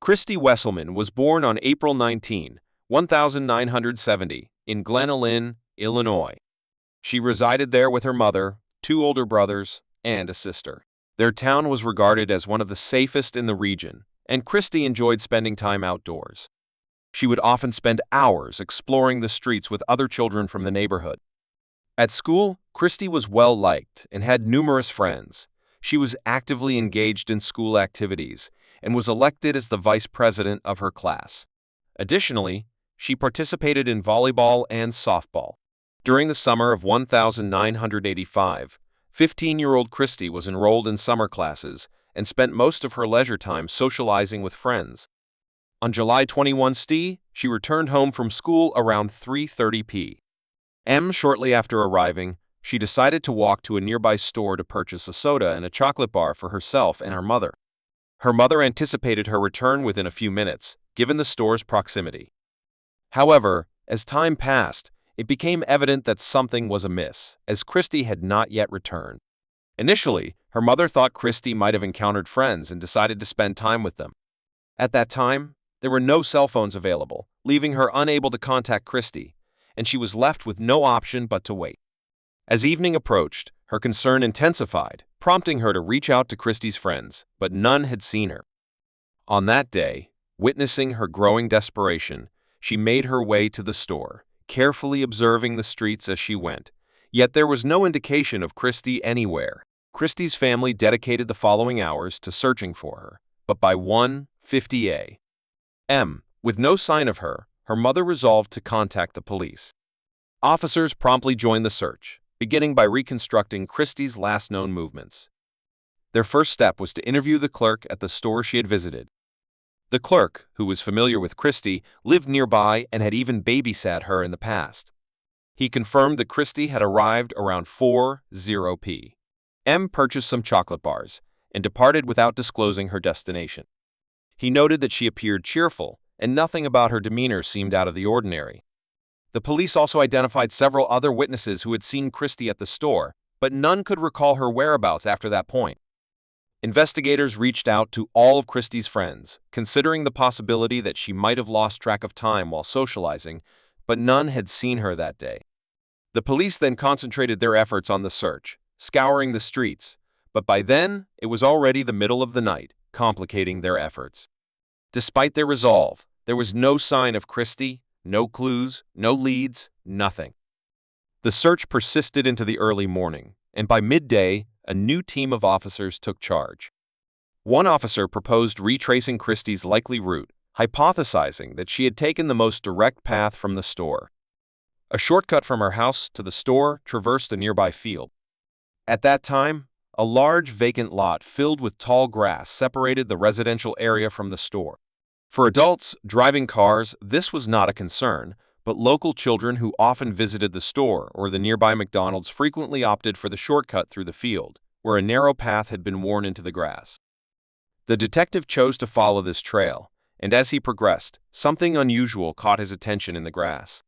Christy Wesselman was born on April 19, 1970, in Glen Ellyn, Illinois. She resided there with her mother, two older brothers, and a sister. Their town was regarded as one of the safest in the region, and Christy enjoyed spending time outdoors. She would often spend hours exploring the streets with other children from the neighborhood. At school, Christy was well-liked and had numerous friends. She was actively engaged in school activities and was elected as the vice president of her class. Additionally, she participated in volleyball and softball. During the summer of 1985, 15-year-old Christy was enrolled in summer classes and spent most of her leisure time socializing with friends. On July 21, she returned home from school around 3:30 p.m. Shortly after arriving, she decided to walk to a nearby store to purchase a soda and a chocolate bar for herself and her mother. Her mother anticipated her return within a few minutes, given the store's proximity. However, as time passed, it became evident that something was amiss, as Christy had not yet returned. Initially, her mother thought Christy might have encountered friends and decided to spend time with them. At that time, there were no cell phones available, leaving her unable to contact Christy, and she was left with no option but to wait. As evening approached, her concern intensified, prompting her to reach out to Christy's friends, but none had seen her. On that day, witnessing her growing desperation, she made her way to the store, carefully observing the streets as she went, yet there was no indication of Christy anywhere. Christy's family dedicated the following hours to searching for her, but by 1:50 a.m., with no sign of her, her mother resolved to contact the police. Officers promptly joined the search, beginning by reconstructing Christy's last known movements. Their first step was to interview the clerk at the store she had visited. The clerk, who was familiar with Christy, lived nearby and had even babysat her in the past. He confirmed that Christy had arrived around 4:00 p.m., purchased some chocolate bars, and departed without disclosing her destination. He noted that she appeared cheerful, and nothing about her demeanor seemed out of the ordinary. The police also identified several other witnesses who had seen Christy at the store, but none could recall her whereabouts after that point. Investigators reached out to all of Christy's friends, considering the possibility that she might have lost track of time while socializing, but none had seen her that day. The police then concentrated their efforts on the search, scouring the streets, but by then, it was already the middle of the night, complicating their efforts. Despite their resolve, there was no sign of Christy, no clues, no leads, nothing. The search persisted into the early morning, and by midday, a new team of officers took charge. One officer proposed retracing Christy's likely route, hypothesizing that she had taken the most direct path from the store. A shortcut from her house to the store traversed a nearby field. At that time, a large vacant lot filled with tall grass separated the residential area from the store. For adults driving cars, this was not a concern, but local children who often visited the store or the nearby McDonald's frequently opted for the shortcut through the field, where a narrow path had been worn into the grass. The detective chose to follow this trail, and as he progressed, something unusual caught his attention in the grass.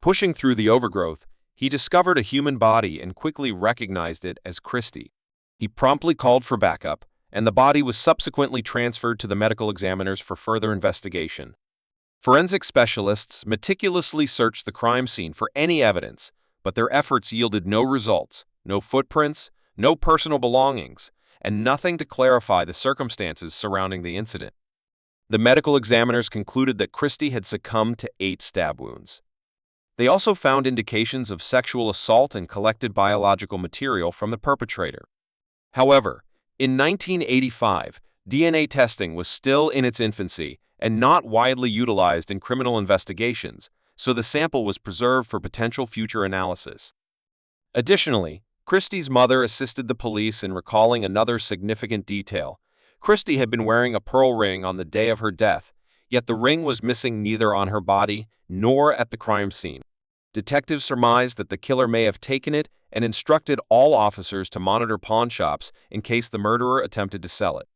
Pushing through the overgrowth, he discovered a human body and quickly recognized it as Christy. He promptly called for backup, and the body was subsequently transferred to the medical examiners for further investigation. Forensic specialists meticulously searched the crime scene for any evidence, but their efforts yielded no results, no footprints, no personal belongings, and nothing to clarify the circumstances surrounding the incident. The medical examiners concluded that Christy had succumbed to 8 stab wounds. They also found indications of sexual assault and collected biological material from the perpetrator. However, in 1985, DNA testing was still in its infancy and not widely utilized in criminal investigations, so the sample was preserved for potential future analysis. Additionally, Christy's mother assisted the police in recalling another significant detail. Christy had been wearing a pearl ring on the day of her death, yet the ring was missing neither on her body nor at the crime scene. Detectives surmised that the killer may have taken it and instructed all officers to monitor pawn shops in case the murderer attempted to sell it.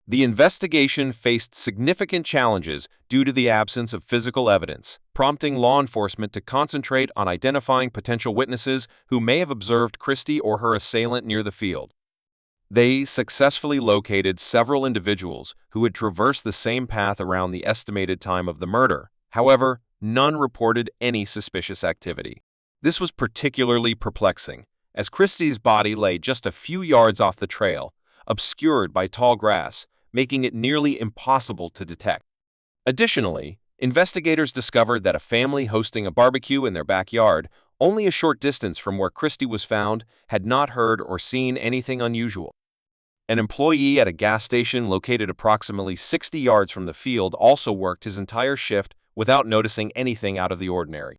The investigation faced significant challenges due to the absence of physical evidence, prompting law enforcement to concentrate on identifying potential witnesses who may have observed Christy or her assailant near the field. They successfully located several individuals who had traversed the same path around the estimated time of the murder. However, none reported any suspicious activity. This was particularly perplexing, as Christie's body lay just a few yards off the trail, obscured by tall grass, making it nearly impossible to detect. Additionally, investigators discovered that a family hosting a barbecue in their backyard, only a short distance from where Christie was found, had not heard or seen anything unusual. An employee at a gas station located approximately 60 yards from the field also worked his entire shift without noticing anything out of the ordinary.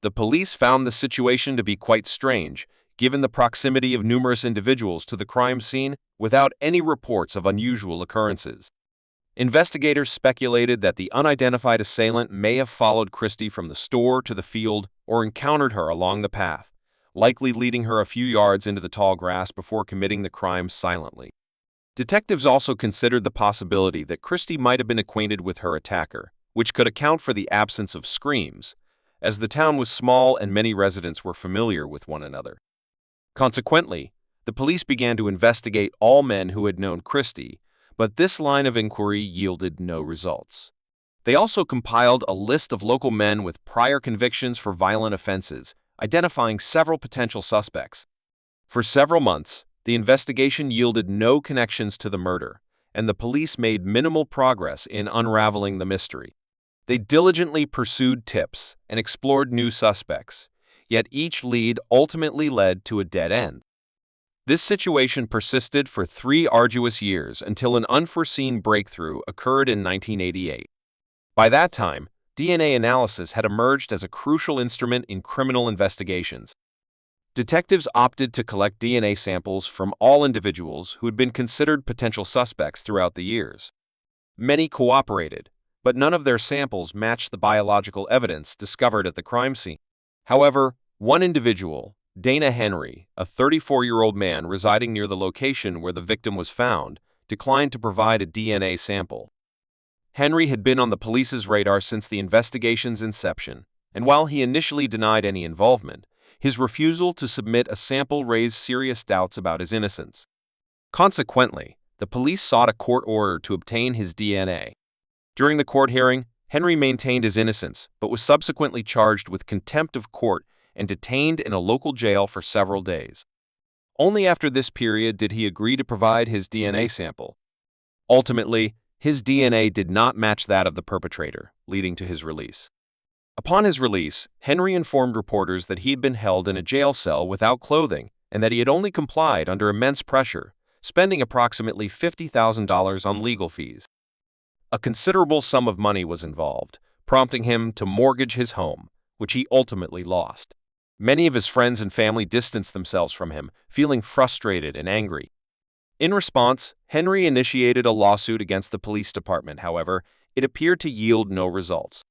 The police found the situation to be quite strange, given the proximity of numerous individuals to the crime scene without any reports of unusual occurrences. Investigators speculated that the unidentified assailant may have followed Christie from the store to the field or encountered her along the path, likely leading her a few yards into the tall grass before committing the crime silently. Detectives also considered the possibility that Christie might have been acquainted with her attacker, which could account for the absence of screams, as the town was small and many residents were familiar with one another. Consequently, the police began to investigate all men who had known Christie, but this line of inquiry yielded no results. They also compiled a list of local men with prior convictions for violent offenses, identifying several potential suspects. For several months, the investigation yielded no connections to the murder, and the police made minimal progress in unraveling the mystery. They diligently pursued tips and explored new suspects, yet each lead ultimately led to a dead end. This situation persisted for 3 arduous years until an unforeseen breakthrough occurred in 1988. By that time, DNA analysis had emerged as a crucial instrument in criminal investigations. Detectives opted to collect DNA samples from all individuals who had been considered potential suspects throughout the years. Many cooperated, but none of their samples matched the biological evidence discovered at the crime scene. However, one individual, Dana Henry, a 34-year-old man residing near the location where the victim was found, declined to provide a DNA sample. Henry had been on the police's radar since the investigation's inception, and while he initially denied any involvement, his refusal to submit a sample raised serious doubts about his innocence. Consequently, the police sought a court order to obtain his DNA. During the court hearing, Henry maintained his innocence, but was subsequently charged with contempt of court and detained in a local jail for several days. Only after this period did he agree to provide his DNA sample. Ultimately, his DNA did not match that of the perpetrator, leading to his release. Upon his release, Henry informed reporters that he had been held in a jail cell without clothing and that he had only complied under immense pressure, spending approximately $50,000 on legal fees. A considerable sum of money was involved, prompting him to mortgage his home, which he ultimately lost. Many of his friends and family distanced themselves from him, feeling frustrated and angry. In response, Henry initiated a lawsuit against the police department. However, it appeared to yield no results.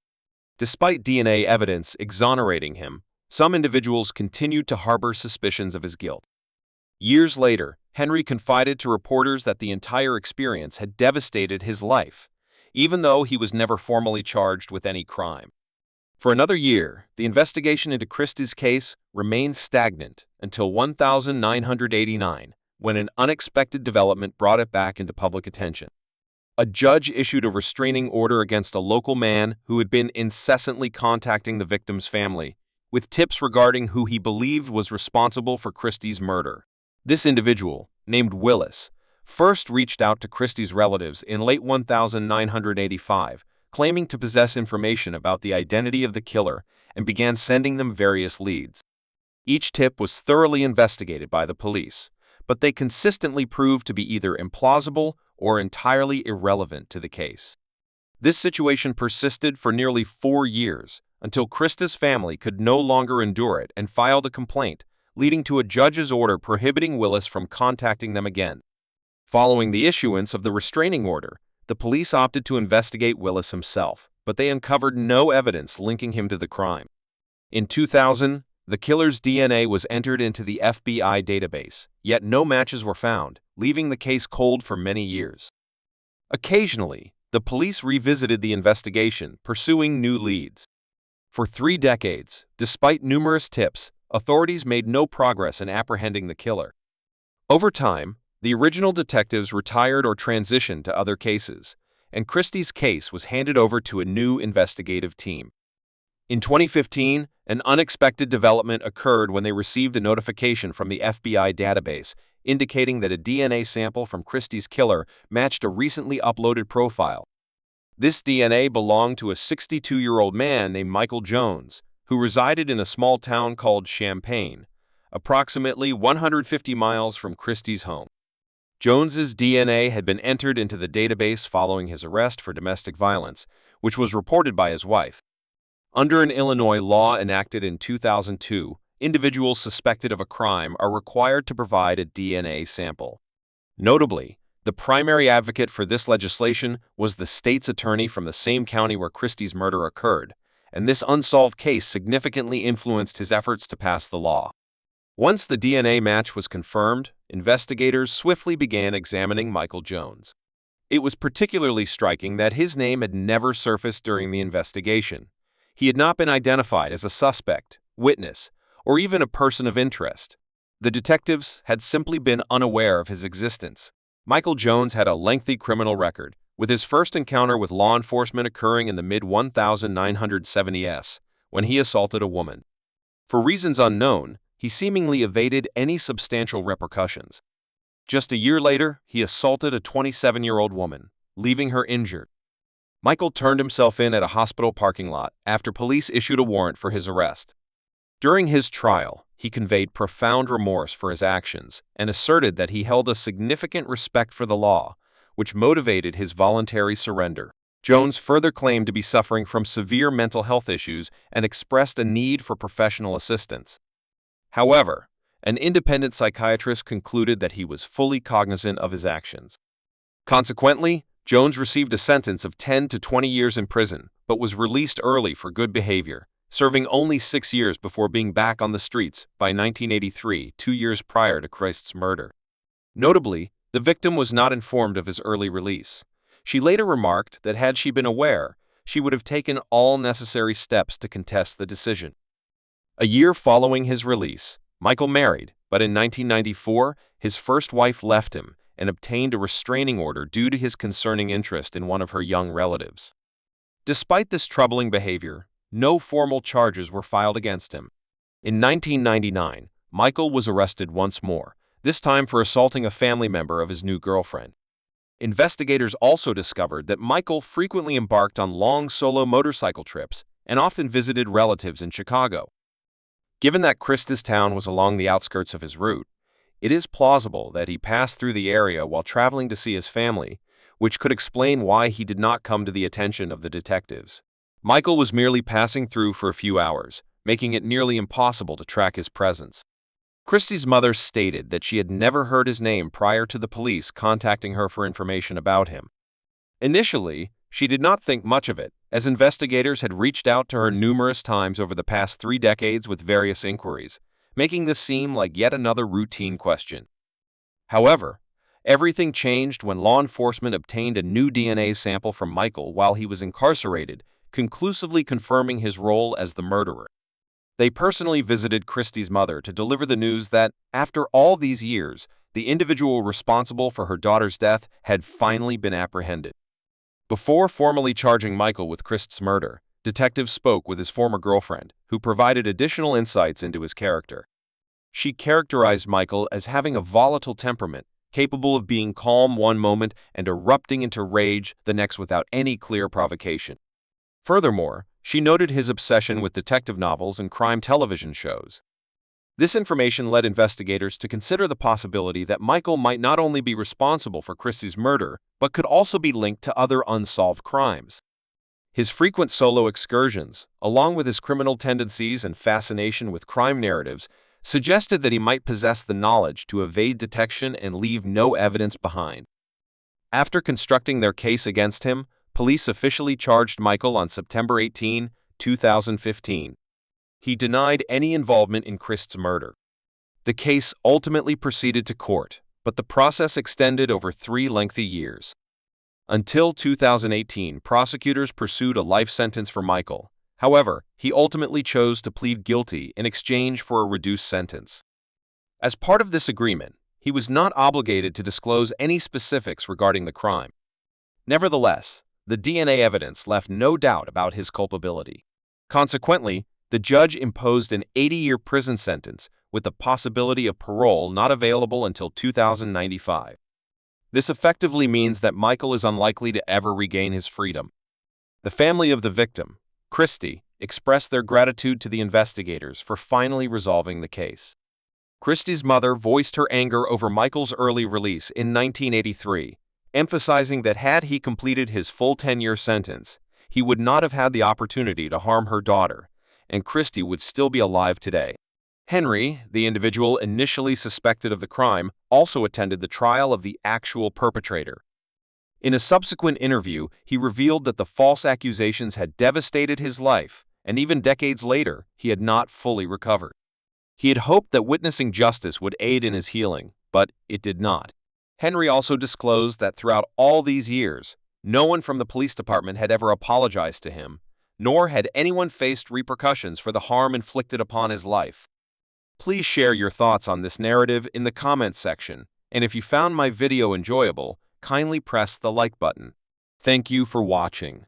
Despite DNA evidence exonerating him, some individuals continued to harbor suspicions of his guilt. Years later, Henry confided to reporters that the entire experience had devastated his life, even though he was never formally charged with any crime. For another year, the investigation into Christie's case remained stagnant until 1989, when an unexpected development brought it back into public attention. A judge issued a restraining order against a local man who had been incessantly contacting the victim's family, with tips regarding who he believed was responsible for Christie's murder. This individual, named Willis, first reached out to Christie's relatives in late 1985, claiming to possess information about the identity of the killer, and began sending them various leads. Each tip was thoroughly investigated by the police, but they consistently proved to be either implausible or entirely irrelevant to the case. This situation persisted for nearly 4 years, until Christa's family could no longer endure it and filed a complaint, leading to a judge's order prohibiting Willis from contacting them again. Following the issuance of the restraining order, the police opted to investigate Willis himself, but they uncovered no evidence linking him to the crime. In 2000, the killer's DNA was entered into the FBI database, yet no matches were found, leaving the case cold for many years. Occasionally, the police revisited the investigation, pursuing new leads. For 3 decades, despite numerous tips, authorities made no progress in apprehending the killer. Over time, The original detectives retired or transitioned to other cases, and Christie's case was handed over to a new investigative team. In 2015, an unexpected development occurred when they received a notification from the FBI database indicating that a DNA sample from Christie's killer matched a recently uploaded profile. This DNA belonged to a 62-year-old man named Michael Jones, who resided in a small town called Champaign, approximately 150 miles from Christie's home. Jones's DNA had been entered into the database following his arrest for domestic violence, which was reported by his wife. Under an Illinois law enacted in 2002, individuals suspected of a crime are required to provide a DNA sample. Notably, the primary advocate for this legislation was the state's attorney from the same county where Christie's murder occurred, and this unsolved case significantly influenced his efforts to pass the law. Once the DNA match was confirmed, investigators swiftly began examining Michael Jones. It was particularly striking that his name had never surfaced during the investigation. He had not been identified as a suspect, witness, or even a person of interest. The detectives had simply been unaware of his existence. Michael Jones had a lengthy criminal record, with his first encounter with law enforcement occurring in the mid-1970s, when he assaulted a woman. For reasons unknown, he seemingly evaded any substantial repercussions. Just a year later, he assaulted a 27-year-old woman, leaving her injured. Michael turned himself in at a hospital parking lot after police issued a warrant for his arrest. During his trial, he conveyed profound remorse for his actions and asserted that he held a significant respect for the law, which motivated his voluntary surrender. Jones further claimed to be suffering from severe mental health issues and expressed a need for professional assistance. However, an independent psychiatrist concluded that he was fully cognizant of his actions. Consequently, Jones received a sentence of 10 to 20 years in prison, but was released early for good behavior, serving only 6 years before being back on the streets by 1983, 2 years prior to Christ's murder. Notably, the victim was not informed of his early release. She later remarked that had she been aware, she would have taken all necessary steps to contest the decision. A year following his release, Michael married, but in 1994, his first wife left him and obtained a restraining order due to his concerning interest in one of her young relatives. Despite this troubling behavior, no formal charges were filed against him. In 1999, Michael was arrested once more, this time for assaulting a family member of his new girlfriend. Investigators also discovered that Michael frequently embarked on long solo motorcycle trips and often visited relatives in Chicago. Given that Christie's town was along the outskirts of his route, it is plausible that he passed through the area while traveling to see his family, which could explain why he did not come to the attention of the detectives. Michael was merely passing through for a few hours, making it nearly impossible to track his presence. Christie's mother stated that she had never heard his name prior to the police contacting her for information about him. Initially, she did not think much of it, as investigators had reached out to her numerous times over the past 3 decades with various inquiries, making this seem like yet another routine question. However, everything changed when law enforcement obtained a new DNA sample from Michael while he was incarcerated, conclusively confirming his role as the murderer. They personally visited Christie's mother to deliver the news that, after all these years, the individual responsible for her daughter's death had finally been apprehended. Before formally charging Michael with Christ's murder, detectives spoke with his former girlfriend, who provided additional insights into his character. She characterized Michael as having a volatile temperament, capable of being calm one moment and erupting into rage the next without any clear provocation. Furthermore, she noted his obsession with detective novels and crime television shows. This information led investigators to consider the possibility that Michael might not only be responsible for Christie's murder, but could also be linked to other unsolved crimes. His frequent solo excursions, along with his criminal tendencies and fascination with crime narratives, suggested that he might possess the knowledge to evade detection and leave no evidence behind. After constructing their case against him, police officially charged Michael on September 18, 2015. He denied any involvement in Christ's murder. The case ultimately proceeded to court, but the process extended over 3 lengthy years. Until 2018, prosecutors pursued a life sentence for Michael. However, he ultimately chose to plead guilty in exchange for a reduced sentence. As part of this agreement, He was not obligated to disclose any specifics regarding the crime. Nevertheless, the DNA evidence left no doubt about his culpability. Consequently, the judge imposed an 80-year prison sentence with the possibility of parole not available until 2095. This effectively means that Michael is unlikely to ever regain his freedom. The family of the victim, Christy, expressed their gratitude to the investigators for finally resolving the case. Christy's mother voiced her anger over Michael's early release in 1983, emphasizing that had he completed his full 10-year sentence, he would not have had the opportunity to harm her daughter, and Christy would still be alive today. Henry, the individual initially suspected of the crime, also attended the trial of the actual perpetrator. In a subsequent interview, he revealed that the false accusations had devastated his life, and even decades later, he had not fully recovered. He had hoped that witnessing justice would aid in his healing, but it did not. Henry also disclosed that throughout all these years, no one from the police department had ever apologized to him, nor had anyone faced repercussions for the harm inflicted upon his life. Please share your thoughts on this narrative in the comments section, and if you found my video enjoyable, kindly press the like button. Thank you for watching.